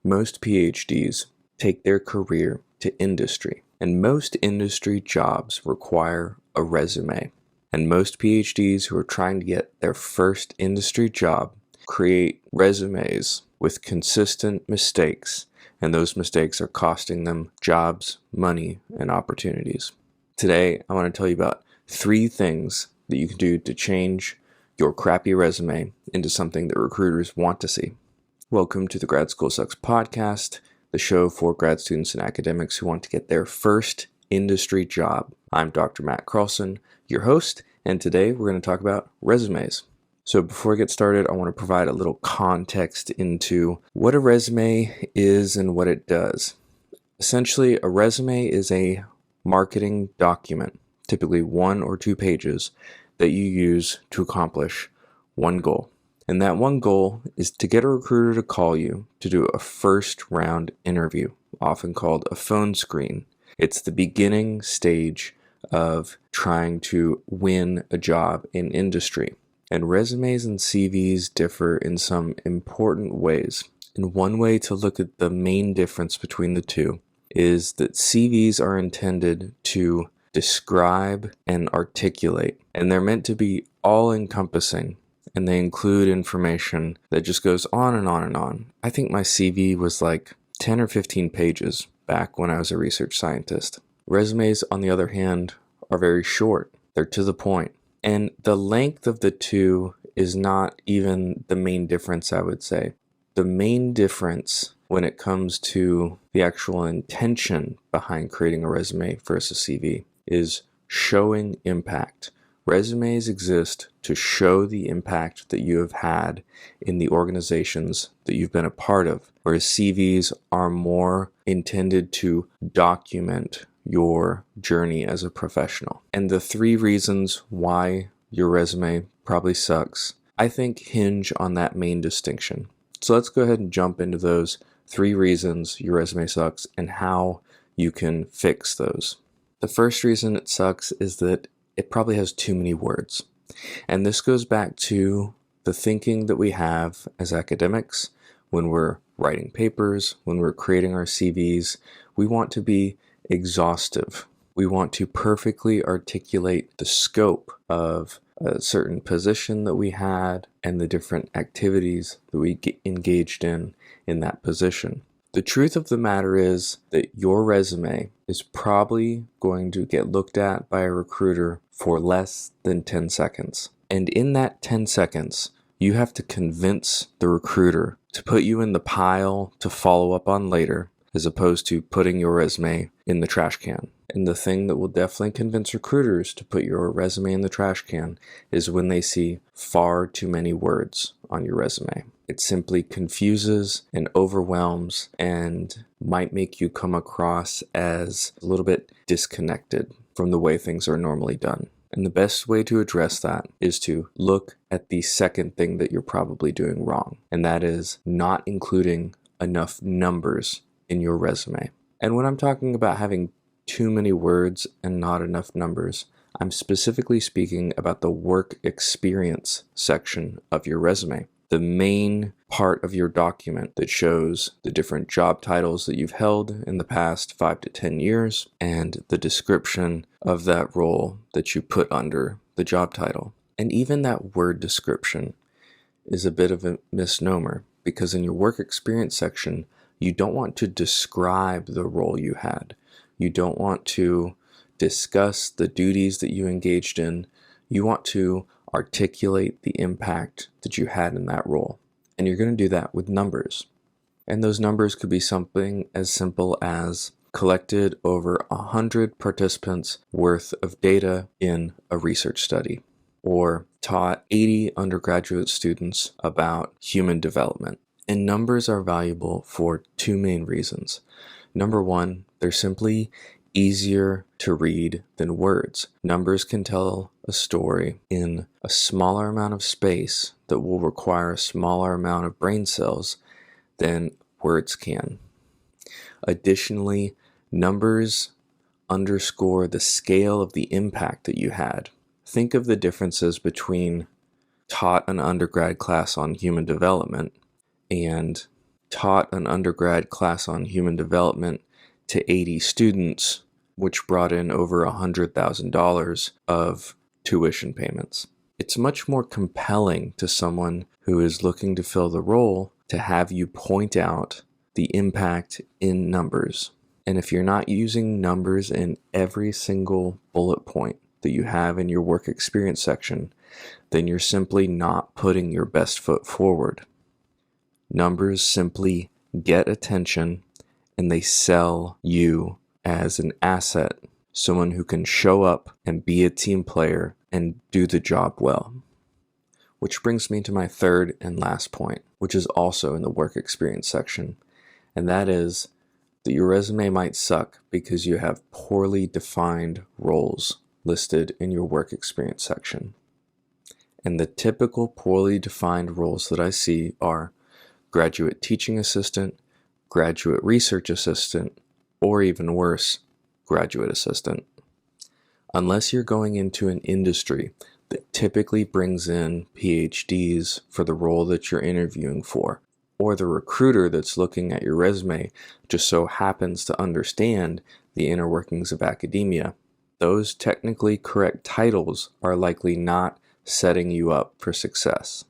Most PhDs take their career to industry, and most industry jobs require a resume. And most PhDs who are trying to get their first industry job create resumes with consistent mistakes, and those mistakes are costing them jobs, money, and opportunities. Today, I want to tell you about 3 things that you can do to change your crappy resume into something that recruiters want to see. Welcome to the Grad School Sucks podcast, the show for grad students and academics who want to get their first industry job. I'm Dr. Matt Carlson, your host, and today we're going to talk about resumes. So before I get started, I want to provide a little context into what a resume is and what it does. Essentially, a resume is a marketing document, typically 1 or 2 pages, that you use to accomplish one goal. And that one goal is to get a recruiter to call you to do a first round interview, often called a phone screen. It's the beginning stage of trying to win a job in industry. And resumes and CVs differ in some important ways. And one way to look at the main difference between the two is that CVs are intended to describe and articulate, and they're meant to be all-encompassing, and they include information that just goes on and on and on. I think my CV was like 10 or 15 pages back when I was a research scientist. Resumes, on the other hand, are very short. They're to the point. And the length of the two is not even the main difference, I would say. The main difference when it comes to the actual intention behind creating a resume versus CV is showing impact. Resumes exist to show the impact that you have had in the organizations that you've been a part of, whereas CVs are more intended to document your journey as a professional. And the 3 reasons why your resume probably sucks, I think, hinge on that main distinction. So let's go ahead and jump into those 3 reasons your resume sucks and how you can fix those. The first reason it sucks is that it probably has too many words. And this goes back to the thinking that we have as academics when we're writing papers, when we're creating our CVs. We want to be exhaustive. We want to perfectly articulate the scope of a certain position that we had and the different activities that we engaged in that position. The truth of the matter is that your resume is probably going to get looked at by a recruiter for less than 10 seconds. And in that 10 seconds, you have to convince the recruiter to put you in the pile to follow up on later, as opposed to putting your resume in the trash can. And the thing that will definitely convince recruiters to put your resume in the trash can is when they see far too many words on your resume. It simply confuses and overwhelms and might make you come across as a little bit disconnected from the way things are normally done. And the best way to address that is to look at the second thing that you're probably doing wrong, and that is not including enough numbers in your resume. And when I'm talking about having too many words and not enough numbers, I'm specifically speaking about the work experience section of your resume. The main part of your document that shows the different job titles that you've held in the past 5 to 10 years and the description of that role that you put under the job title. And even that word description is a bit of a misnomer, because in your work experience section, you don't want to describe the role you had. You don't want to discuss the duties that you engaged in. You want to articulate the impact that you had in that role. And you're going to do that with numbers. And those numbers could be something as simple as collected over 100 participants worth of data in a research study, or taught 80 undergraduate students about human development. And numbers are valuable for 2 main reasons. Number 1, they're simply easier to read than words. Numbers can tell a story in a smaller amount of space that will require a smaller amount of brain cells than words can. Additionally, numbers underscore the scale of the impact that you had. Think of the differences between taught an undergrad class on human development and taught an undergrad class on human development to 80 students, which brought in over $100,000 of tuition payments. It's much more compelling to someone who is looking to fill the role to have you point out the impact in numbers. And if you're not using numbers in every single bullet point that you have in your work experience section, then you're simply not putting your best foot forward. Numbers simply get attention and they sell you as an asset, someone who can show up and be a team player and do the job well. Which brings me to my third and last point, which is also in the work experience section, and that is that your resume might suck because you have poorly defined roles listed in your work experience section. And the typical poorly defined roles that I see are graduate teaching assistant, graduate research assistant, or even worse, graduate assistant. Unless you're going into an industry that typically brings in PhDs for the role that you're interviewing for, or the recruiter that's looking at your resume just so happens to understand the inner workings of academia, those technically correct titles are likely not setting you up for success.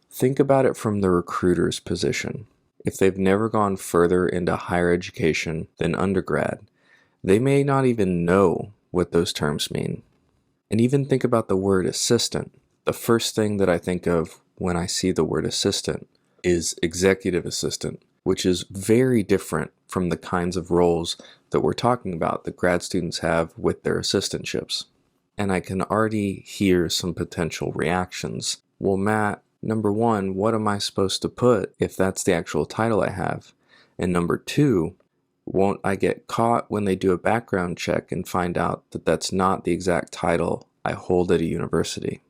Think about it from the recruiter's position. If they've never gone further into higher education than undergrad, they may not even know what those terms mean. And even think about the word assistant. The first thing that I think of when I see the word assistant is executive assistant, which is very different from the kinds of roles that we're talking about that grad students have with their assistantships. And I can already hear some potential reactions. Well, Matt, number one, what am I supposed to put if that's the actual title I have? And number two, won't I get caught when they do a background check and find out that that's not the exact title I hold at a university?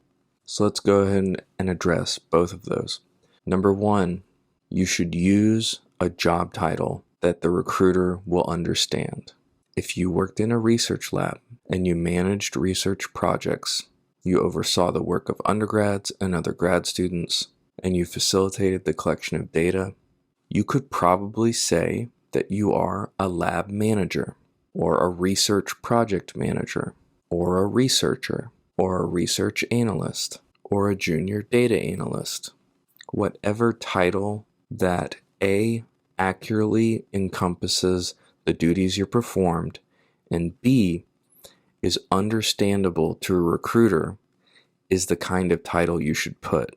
So let's go ahead and address both of those. Number one, you should use a job title that the recruiter will understand. If you worked in a research lab and you managed research projects, you oversaw the work of undergrads and other grad students, and you facilitated the collection of data, you could probably say that you are a lab manager, or a research project manager, or a researcher, or a research analyst, or a junior data analyst. Whatever title that A, accurately encompasses the duties you performed, and B, is understandable to a recruiter, is the kind of title you should put.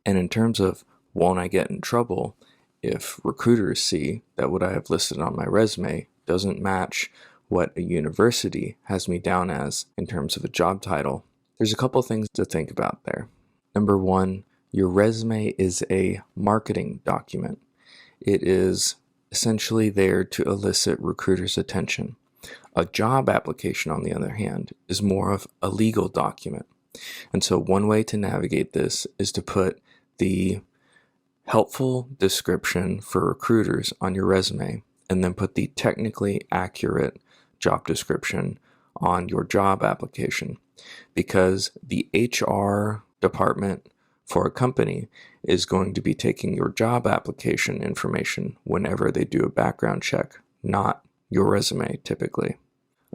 And in terms of won't I get in trouble if recruiters see that what I have listed on my resume doesn't match what a university has me down as in terms of a job title, there's a couple things to think about there. Number one, your resume is a marketing document. It is essentially there to elicit recruiters' attention. A job application, on the other hand, is more of a legal document. And so one way to navigate this is to put the helpful description for recruiters on your resume and then put the technically accurate job description on your job application, because the HR department for a company is going to be taking your job application information whenever they do a background check, not your resume typically.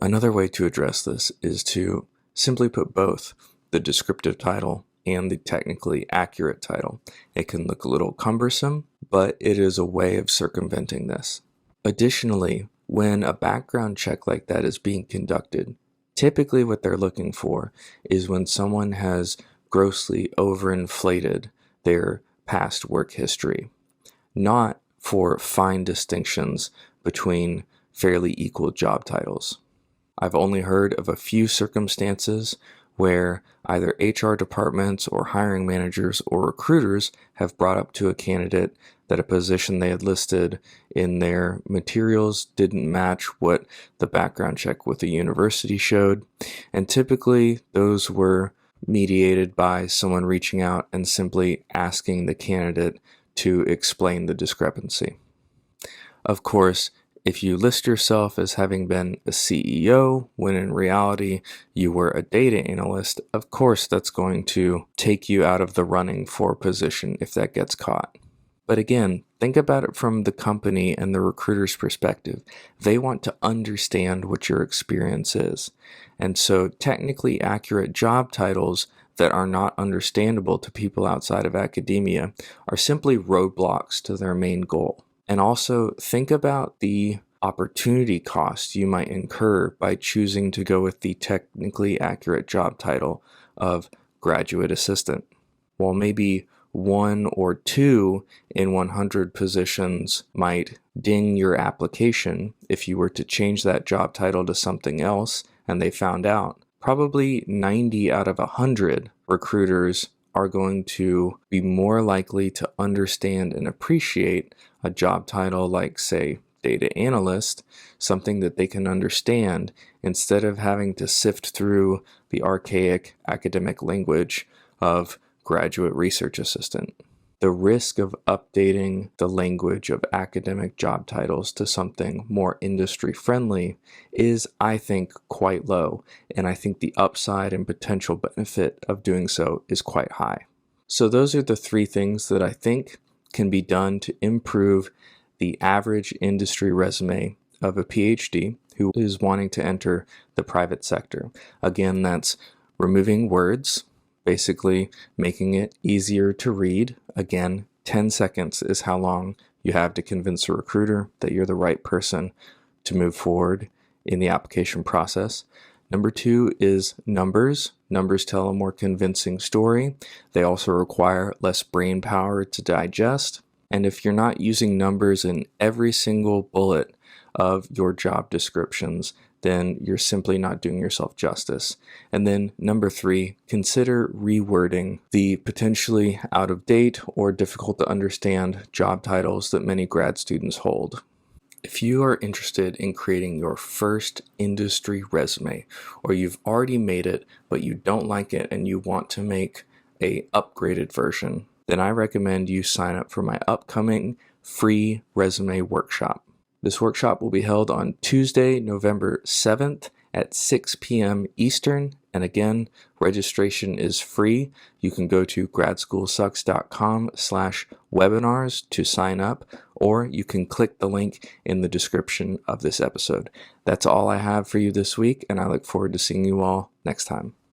Another way to address this is to simply put both the descriptive title and the technically accurate title. It can look a little cumbersome, but it is a way of circumventing this. Additionally, when a background check like that is being conducted, typically what they're looking for is when someone has grossly overinflated their past work history, not for fine distinctions between fairly equal job titles. I've only heard of a few circumstances where either HR departments or hiring managers or recruiters have brought up to a candidate that a position they had listed in their materials didn't match what the background check with the university showed. And typically those were mediated by someone reaching out and simply asking the candidate to explain the discrepancy. Of course, if you list yourself as having been a CEO when in reality you were a data analyst, of course that's going to take you out of the running for a position if that gets caught. But again, think about it from the company and the recruiter's perspective. They want to understand what your experience is. And so technically accurate job titles that are not understandable to people outside of academia are simply roadblocks to their main goal. And also think about the opportunity cost you might incur by choosing to go with the technically accurate job title of graduate assistant. While maybe 1 or 2 in 100 positions might ding your application if you were to change that job title to something else and they found out, probably 90 out of 100 recruiters are going to be more likely to understand and appreciate a job title like, say, data analyst, something that they can understand instead of having to sift through the archaic academic language of graduate research assistant. The risk of updating the language of academic job titles to something more industry friendly is, I think, quite low, and I think the upside and potential benefit of doing so is quite high. So those are the 3 things that I think can be done to improve the average industry resume of a PhD who is wanting to enter the private sector. Again, that's removing words, basically making it easier to read. Again, 10 seconds is how long you have to convince a recruiter that you're the right person to move forward in the application process. Number 2 is numbers. Numbers tell a more convincing story. They also require less brain power to digest. And if you're not using numbers in every single bullet of your job descriptions, then you're simply not doing yourself justice. And then number 3, consider rewording the potentially out of date or difficult to understand job titles that many grad students hold. If you are interested in creating your first industry resume, or you've already made it, but you don't like it and you want to make a upgraded version, then I recommend you sign up for my upcoming free resume workshop. This workshop will be held on Tuesday, November 7th at 6 p.m. Eastern. And again, registration is free. You can go to gradschoolsucks.com/webinars to sign up, or you can click the link in the description of this episode. That's all I have for you this week, and I look forward to seeing you all next time.